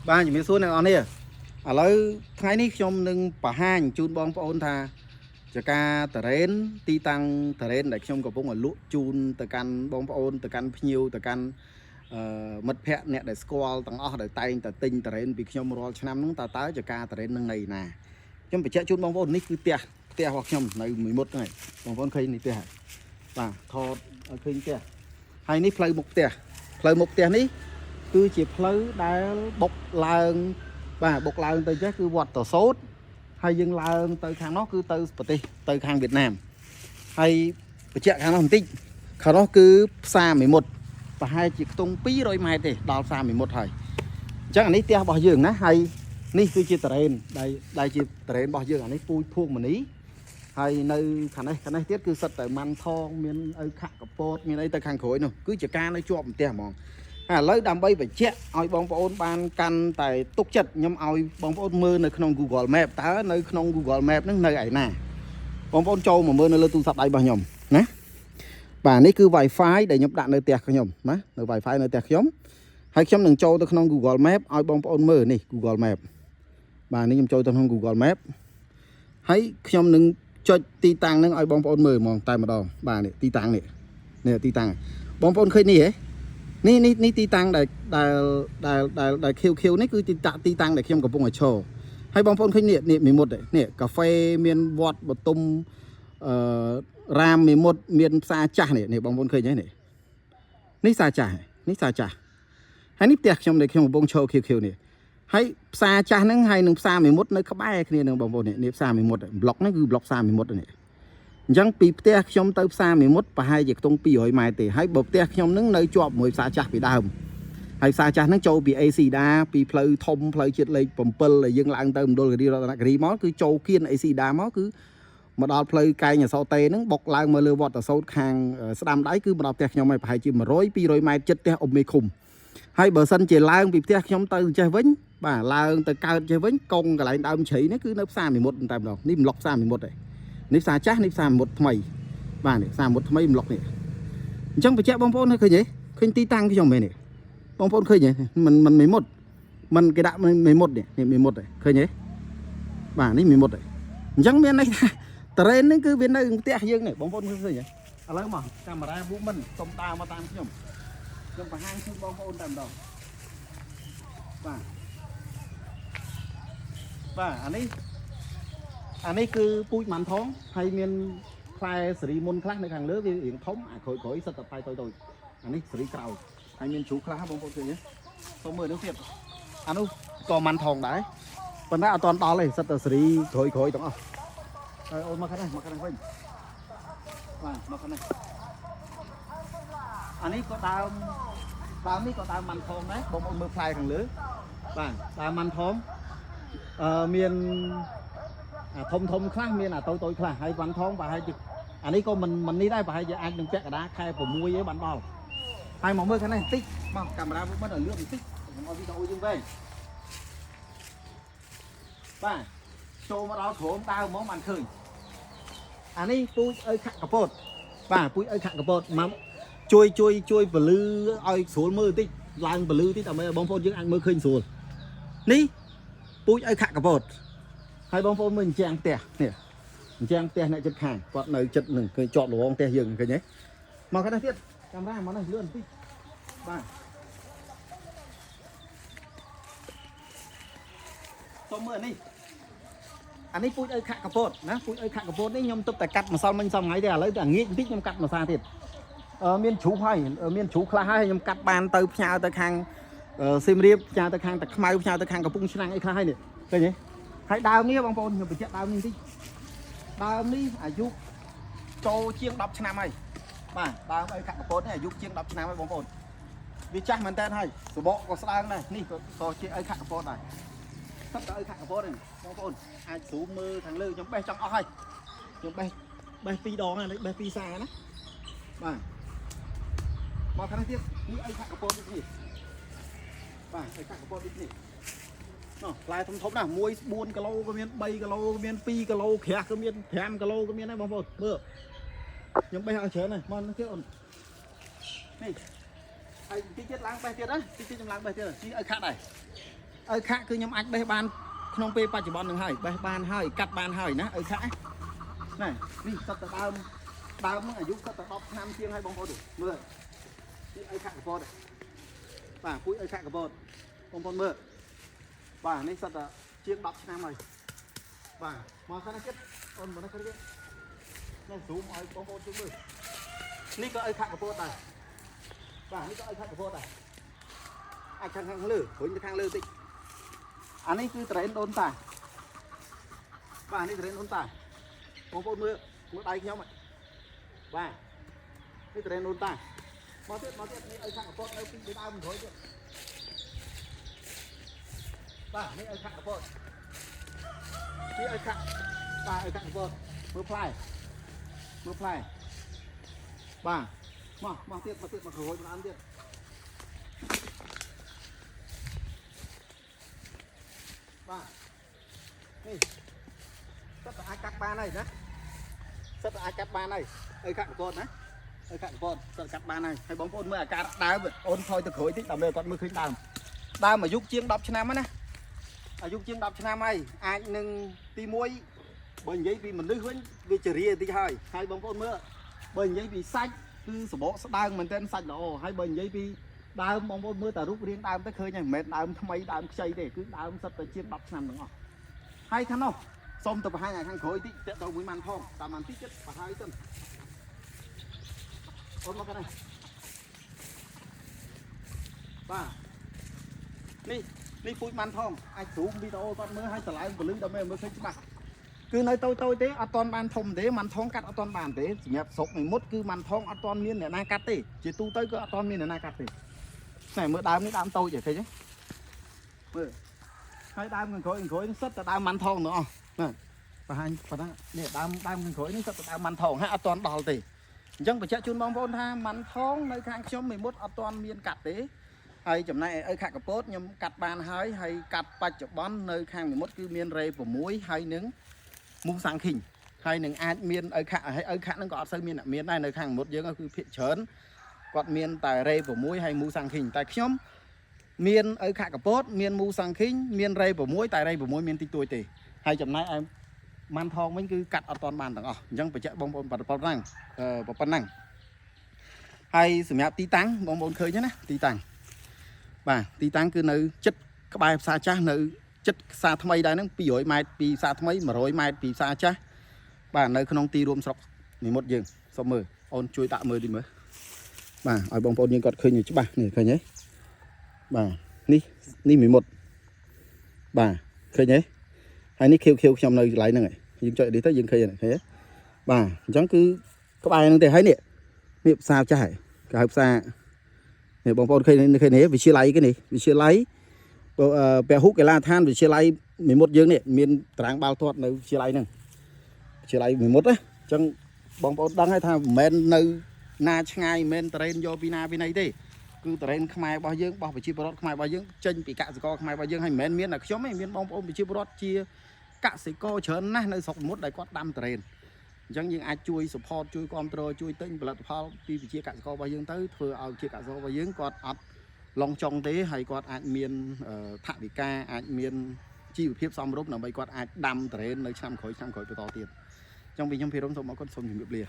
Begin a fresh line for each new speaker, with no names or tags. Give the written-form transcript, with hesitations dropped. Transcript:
ba những miếng xuống này on đi à lấyថ្ងៃនេះខ្ញុំនឹងបង្ហាញជូនបងប្អូនថាចកាតារ៉េនទីតាំងតារ៉េនដែលខ្ញុំកំពុងលក់ជូនទៅកាន់បងប្អូនទៅកាន់ភ្ញៀវទៅកាន់មិត្តភ័ក្តិអ្នកដែលស្គាល់ទាំងអស់ដែលតែងតែទិញតារ៉េនពីខ្ញុំរាល់ឆ្នាំហ្នឹងតើចកាតារ៉េននឹងនៅណាខ្ញុំបញ្ជាក់ជូនបងប្អូននេះគឺផ្ទះរបស់ខ្ញុំនៅមួយមុតហ្នឹងបងប្អូនឃើញនេះផ្ទះបាទថតឲ្យឃើញផ្ទះហើយនេះផ្លូវមុខផ្ទះនេះគឺជាផ្លូវដែលបុកឡើងបាទបុកឡើងទៅចេះគឺវត្តតសោតហើយយើងឡើងទៅខាងនោះគឺទៅប្រទេសទៅខាងវៀតណាមហើយបញ្ជាក់ខាងនោះបន្តិចខាងនោះគឺផ្សារមេមត់ប្រហែលជាខ្ទង់200ម៉ែត្រទេដល់ផ្សារមេមត់ហើយអញ្ចឹងអានេះផ្ទះរបស់យើងណាហើយនេះគឺជាតារ៉េនដែលជាតារ៉េនរបស់យើងអានេះពូជភួងមនីហើយនៅខាងនេះទៀតគឺសិតតែម៉ាន់ថងមានឪខកពតមានអីទៅខាងក្រោយនោះគឺជាការនៅជាប់ផ្ទះហ្មងឥឡូវដើម្បីបញ្ជាក់ឲ្យបងប្អូនបានកាន់តែទុកចិត្តខ្ញុំឲ្យបងប្អូនមើលនៅក្នុង Google Map តើនៅក្នុង Google Map ហ្នឹងនៅឯណាបងប្អូនចូលមកមើលនៅលើទូរស័ព្ទដៃរបស់ខ្ញុំណាបាទនេះគឺ Wi-Fi ដែលខ្ញុំដាក់នៅផ្ទះខ្ញុំណានៅ Wi-Fi នៅផ្ទះខ្ញុំហើយខ្ញុំនឹងចូលទៅក្នុង Google Map ឲ្យបងប្អូនមើលនេះ Google Map បាទនេះខ្ញុំចូលទៅក្នុង Google Map ហើយខ្ញុំនឹងចុចទីតាំងហ្នឹងឲ្យបងប្អូនមើលហ្មងតែម្ដងបាទនេះទីតាំងនេះទីតាំងបងប្អូនឃើញនេះហ៎នេះទីតាំងដែលខៀវនេះគឺទីតាំងដែលខ្ញុំកំពុងតែឈរហើយបងប្អូនឃើញនេះមីមុតនេះកាហ្វេមានវត្តបតុមរាមមីមុតមានផ្សារចាស់នេះបងប្អូនឃើញទេនេះផ្សារចាស់ហើយនេះផ្ទះខ្ញុំដែលខ្ញុំកំពុងឈរខៀវនេះហើយផ្សារចាស់ហ្នឹងហើយនឹងផ្សារមីមុតនៅក្បែរគ្នានឹងបងប្អូននេះផ្សារមីមុតប្លុកហ្នឹងគឺប្លុកផ្សារមីមុតនេះអញ្ចឹងពីផ្ទះខ្ញុំទៅផ្សារមេមត់ប្រហែលជាខ្ទង់200ម៉ែត្រទេហើយបើផ្ទះខ្ញុំនឹងនៅជាប់មួយផ្សារចាស់ពីដើមហើយផ្សារចាស់ហ្នឹងចូលពី AC ដាពីផ្លូវធំផ្លូវជាតិលេខ7ដែលយើងឡើងទៅមណ្ឌលគិរីរតនគិរីមកគឺចូលគៀន AC ដាមកគឺមកដល់ផ្លូវកែងអសតេហ្នឹងបុកឡើងមកលើវត្តសោតខាងស្ដាំដៃគឺមកដល់ផ្ទះខ្ញុំហើយប្រហែលជា100-200ម៉ែត្រចិត្តផ្ទះអ៊ុំមេឃុំហើយបើសិនជាឡើងពីផ្ទះខ្ញុំទៅចេះវិញបាទឡើងទៅកើតចេះវិញកងកន្លែងដើមជ្រៃនេះគឺនៅផ្សារមេមត់តែម្ដងនេះប្លុកផ្សារមេមត់ឯងនេះផ្សារចាស់នេះផ្សារមុតថ្មីបាទនេះផ្សារមុតថ្មីប្លុកនេះអញ្ចឹងបញ្ជាក់បងប្អូនឃើញទេឃើញទីតាំងខ្ញុំមែនទេបងប្អូនឃើញទេมันមេមុតมันគេដាក់មេមុតនេះមេមុតទេឃើញទេបាទនេះមេមុតទេអញ្ចឹងមានន័យថាតារ៉េននេះគឺវានៅផ្ទះយើងនេះបងប្អូនឃើញទេឥឡូវមកកាមេរ៉ា Woman សុំដើរមកតាមខ្ញុំបង្ហាញជូនបងប្អូនតែម្ដងបាទអានេះគឺពូជម៉ាន់ថងហើយមានផ្លែសេរីមុនខ្លះនៅខាងលើវារៀងធំអាក្រោយសិតតែផ្លែតូចអានេះសេរីក្រោយហើយមានជ្រូកខ្លះបងប្អូនឃើញទេសូមមើលនោះទៀតអានោះក៏ម៉ាន់ថងដែរប៉ុន្តែអត់ទាន់ដល់ទេសិតតែសេរីក្រោយទាំងអស់ហើយអូនមកខាងនេះវិញបាទមកខាងនេះអានេះក៏ដើមនេះក៏ដើមម៉ាន់ថងដែរបងប្អូនមើលផ្លែខាងលើបាទដើមម៉ាន់ថងមានធំខ្លះមានតូចខ្លះហើយវ៉ាន់ថងប្រហែលជាអានេះក៏មិននេះដែរប្រហែលជាអាចនឹងពាក់កណ្ដាលខែ6ឯងបានដល់ហើយមកមើលខាងនេះបន្តិចមកកាមេរ៉ាមិនឲ្យលឿនបន្តិចខ្ញុំឲ្យវីដេអូយើងវិញបាទចូលមកដល់ក្រុមដើមហ្មងបានឃើញអានេះពូជឪខកពតបាទពូជឪខកពតមកជួយពលឺឲ្យស្រួលមើលបន្តិចឡើងពលឺបន្តិចដើម្បីឲ្យបងប្អូនយើងអាចមើលឃើញស្រួលនេះពូជឪខកពតហើយបងប្អូនមើលអញ្ចាំងផ្ទះនេះអញ្ចាំងផ្ទះអ្នកចិត្តខាងគាត់នៅចិត្តនឹងគេជាប់លវងផ្ទះយើងឃើញទេមកខាងនេះទៀតកាមេរ៉ាមកនេះលឿនបន្តិចបាទសូមមើលនេះអានេះពូជឪខកពតណាពូជឪខកពតនេះខ្ញុំទើបតែកាត់ម្សិលមិញសប្តាហ៍ថ្ងៃទេឥឡូវតែងាកបន្តិចខ្ញុំកាត់ម្សាទៀតមានជ្រូកហើយមានជ្រូកខ្លះហើយខ្ញុំកាត់បានទៅផ្ញើទៅខាងសៀមរាបផ្ញើទៅខាងតាខ្មៅផ្ញើទៅខាងកំពង់ឆ្នាំងអីខ្លះហើយនេះឃើញទេហើយដើមនេះបងប្អូនខ្ញុំបញ្ជាក់ដើមនេះបន្តិចដើមនេះអាយុចូលជាង10ឆ្នាំហើយបាទដើមឪខកពតនេះអាយុជាង10ឆ្នាំហើយបងប្អូនវាចាស់មែនតើហើយសបកក៏ស្ដើងដែរនេះក៏ជាឪខកពតដែរទឹកទៅឪខកពតនេះបងប្អូនអាចស្រូបមើលខាងលើខ្ញុំបេះចង់អស់ហើយខ្ញុំបេះ2ដងហើយបេះ2សាណាបាទមកខាងនេះទៀតនេះឪខកពតនេះបាទឪខកពតនេះនោះផ្លែធំណាស់1 4 គីឡូក៏មាន3 គីឡូក៏មាន2 គីឡូក្រាស់ក៏មាន5 គីឡូក៏មានដែរបងប្អូនមើលខ្ញុំបេះឲ្យច្រើនហើយមកនេះទៀតអូននេះហើយតិចទៀតឡើងបេះទៀតណាតិចខ្ញុំឡើងបេះទៀតនេះឲ្យខាត់ដែរ ở khác cứ nhóm anh đây ban không pe ba chỉ bọn đừng hỏi đây ban hỏi cắt ban hỏi nè ở khác này đi sắp tới đau mới ở giúp sắp tới bọc năm chiên hay bông bò được mưa đi ở khác của bò đấy và cuối ở khác của bò bông bò mưa và nên sắp tới chiên bọc năm rồi và mà sao nó chết con mà nó chết nó xuống mọi bông bò chung mưa ní có ở khác của bò này và ní có ở khác của bò này ai khang lư hồi như khang lư tị anh ấy cứ trén đốn tài và anh ấy trén đốn tài bông bò mưa đáy nhau mày và cái trén đốn tài mà tiếp đi ai khác của bò đâu kinh tế đau mình thôi chứ và ní ở khác của bò đi ở khác và ở khác của bò mưa fly và mà tiếp mà khởi mà ăn tiếp và đây rất là ai cắt ba này nhé rất là ai cắt ba này ai cắt con đấy ai cắt con rất là cắt ba này hay bóng con mới cắt đá ôn thôi từ khởi tí tầm đây con mới khinh đào mà giúp chiên đọc cho nam á giúp chiên đọc cho nam ai ai nâng ti muối bởi vậy vì mình đưa hướng vì chửi rìa tí hai bóng con mưa bởi vậy vì xanh cứ sổ bộ đang mình tên xanh đó hay bởi vậy vì đau bóng bóng mưa tờ rút riêng đau tới khơi này mệt đau thâm mấy đau xây để cứ đau sắp tới chiếc đọc nằm đúng không hay khăn không xong tập hai ngày khăn khối tí tết đầu mới màn phong tạm màn tí chất và hai chân ôm vào cái này và đi phụi màn phong ai xuống video con mưa hay trở lại của lưng đâm em mới thấy chứ bà cứ nói tôi thế ở toàn bàn thông thế màn thong cắt ở toàn bàn thế chỉ nhập sốc mình mốt cứ màn thong ở toàn miên để na cắt đi chỉ tu tới cứ ở toàn miên để na cắt đi này mưa đám tôi vậy chứ mưa hai đám gần khối nó rất là đám màn thong nữa này và hai phần đó nè đám gần khối nó rất là đám màn thong hay ở toàn đào thì dân phải chạy chun bóng vốn ha màn thong nơi khang trong mình mốt ở toàn miên cắt thế hay chấm này ở khác cái post nhưng cắt bàn hay cắt ba chục bón nơi khang mình mốt cứ miên rê của muối hay nướng muông sang khinh hay nâng ai miên ở khác nó có xây miên này nơi khang một dươngคือ phiện chớn quạt miên tài rê của muối hay muông sang khinh tại nhóm miên ở khác cái post miên muông sang khinh miên rê của muối tài rê của muối miên tinh tuổi tỉ hay chấm này em man thong mình cứ cắt ở toàn bàn tầng dân phải chạy bông bông bật năng hay sử dụng tí táng bông khơi nhé tí táng và tí táng cứ nơi chất các bài xa cha nơi chất xa tham ấy đây nó bị dội mai bị xa tham ấy mà rồi mai bị xa cha và nơi không ti rôm sọc 11 giường sau 10 ôn chui tạo 10 đi mới và ở bông bông nhưng còn khơi nhiều chứ bà này khơi nhé bà ní 11 bà khơi nhé hay ní kêu trong nơi lại nữa này nhưng chơi đi tới dương khơi này thế bà chẳng cứ các bài nó để thấy nè miệng sao chả cả hợp xa này bông bông khơi này vì chưa lấy cái này vì chưa lấy bè hút cái la than vì chia lấy 11 dương này miền tráng bao thoát nơi chia lấy nè chia lấy 11 đấy chẳng bóng bóng đăng hay thằng men nơi na ngay men train do pina bên này thế cứ train khai bao dương bao phải chia bớt khai bao dương chân bị cạn co khai bao dương hay men miền là nhóm ấy miền bóng bóng bị chia bớt chia cạn sẽ co chớn nè nơi sọc mốt đây có đam train chẳng những ai chui support chui control chui tinh bật phao vì chia cạn co bao dương tới thừa ao chia cạn co bao dương còn long trong thế hay quạt ai miền thạ bị ca ai miền chi phiếp xong lúc nào bây quạt ai đâm train nơi trăm khối to tiền trong vì trong phía đông thông mọi con sông thì miệng lìa